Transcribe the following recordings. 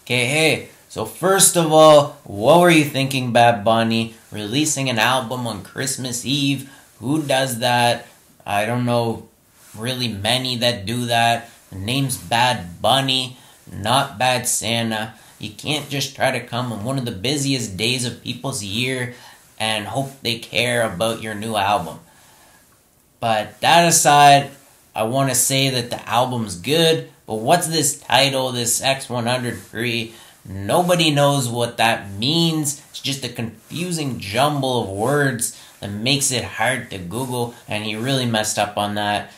Okay, hey, so first of all, what were you thinking, Bad Bunny? Releasing an album on Christmas Eve? Who does that? I don't know really many that do that. The name's Bad Bunny, not Bad Santa. You can't just try to come on one of the busiest days of people's year and hope they care about your new album. But that aside, I want to say that the album's good, but what's this title, this X100 Free? Nobody knows what that means. It's just a confusing jumble of words that makes it hard to Google, and he really messed up on that.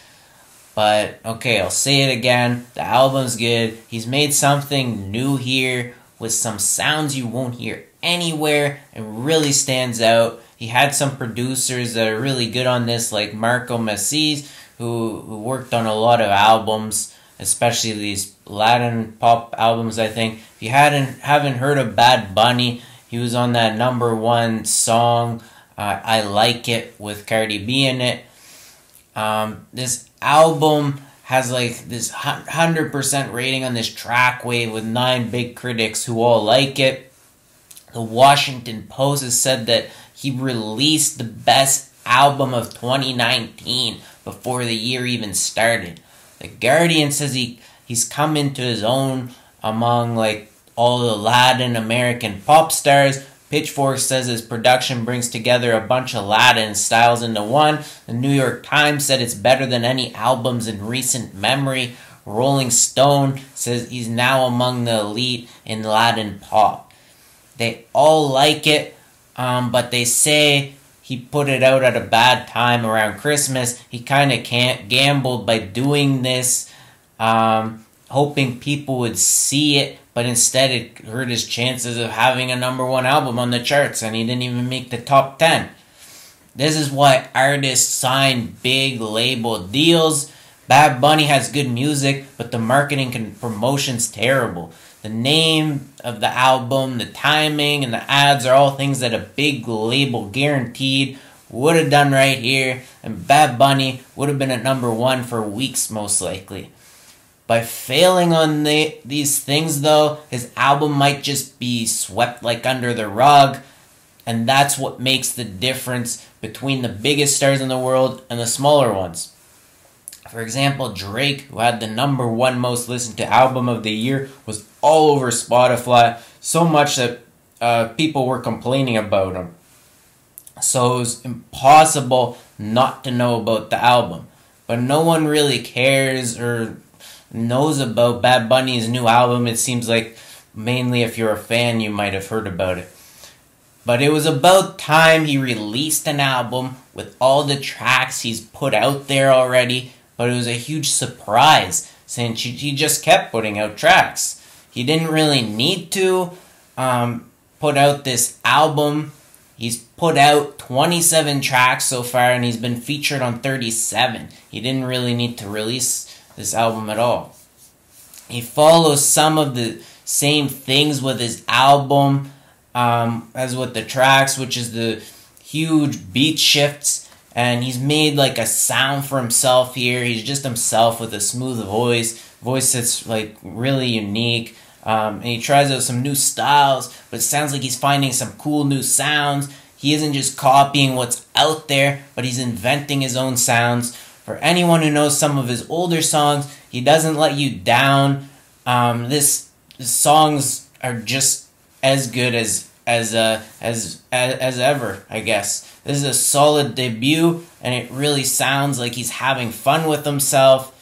But, okay, I'll say it again. The album's good. He's made something new here with some sounds you won't hear anywhere. It really stands out. He had some producers that are really good on this, like Marco Massis, who worked on a lot of albums, especially these Latin pop albums, I think. If you haven't heard of Bad Bunny, he was on that #1 song, I Like It, with Cardi B in it. This album has like this 100% rating on this Trackwave with 9 big critics who all like it. The Washington Post has said that he released the best album of 2019 before the year even started. The Guardian says he's come into his own among like all the Latin American pop stars. Pitchfork says his production brings together a bunch of Latin styles into one. The New York Times said it's better than any albums in recent memory. Rolling Stone says he's now among the elite in Latin pop. They all like it, but they say he put it out at a bad time around Christmas. He kind of gambled by doing this, hoping people would see it, but instead it hurt his chances of having a #1 album on the charts, and he didn't even make the top 10. This is why artists sign big label deals. Bad Bunny has good music, but the marketing and promotion's terrible. The name of the album, the timing, and the ads are all things that a big label guaranteed would have done right here, and Bad Bunny would have been at #1 for weeks most likely. By failing on these things though, his album might just be swept like under the rug, and that's what makes the difference between the biggest stars in the world and the smaller ones. For example, Drake, who had the #1 most listened to album of the year, was all over Spotify, so much that people were complaining about him. So it was impossible not to know about the album. But no one really cares or knows about Bad Bunny's new album. It seems like mainly if you're a fan, you might have heard about it. But it was about time he released an album with all the tracks he's put out there already. But it was a huge surprise since he just kept putting out tracks. He didn't really need to put out this album. He's put out 27 tracks so far, and he's been featured on 37. He didn't really need to release this album at all. He follows some of the same things with his album as with the tracks, which is the huge beat shifts. And he's made like a sound for himself here. He's just himself with a smooth voice that's like really unique. And he tries out some new styles, but it sounds like he's finding some cool new sounds. He isn't just copying what's out there, but he's inventing his own sounds. For anyone who knows some of his older songs, he doesn't let you down. His songs are just as good as ever, I guess. This is a solid debut, and it really sounds like he's having fun with himself,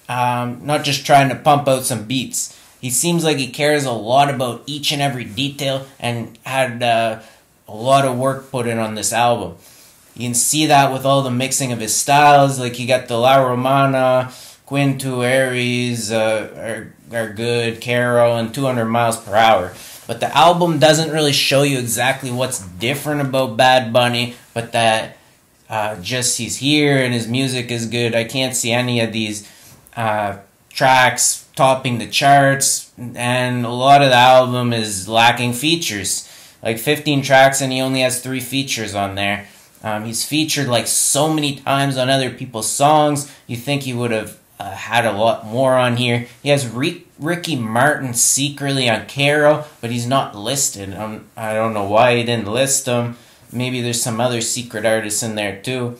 not just trying to pump out some beats. He seems like he cares a lot about each and every detail and had a lot of work put in on this album. You can see that with all the mixing of his styles. Like you got the La Romana, Quinto Aries are good, Caro, and 200 miles per hour. But the album doesn't really show you exactly what's different about Bad Bunny, but that just he's here and his music is good. I can't see any of these tracks topping the charts, and a lot of the album is lacking features. Like 15 tracks and he only has 3 features on there. He's featured like so many times on other people's songs. You think he would have had a lot more on here. He has Ricky Martin secretly on Caro, but he's not listed. I don't know why he didn't list him. Maybe there's some other secret artists in there too.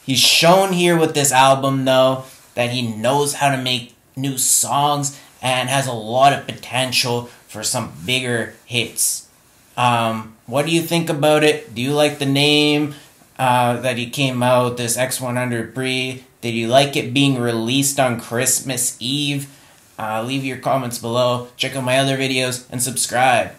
He's shown here with this album, though, that he knows how to make new songs and has a lot of potential for some bigger hits. What do you think about it? Do you like the name that he came out, this X100 Pre? Did you like it being released on Christmas Eve? Leave your comments below. Check out my other videos and subscribe.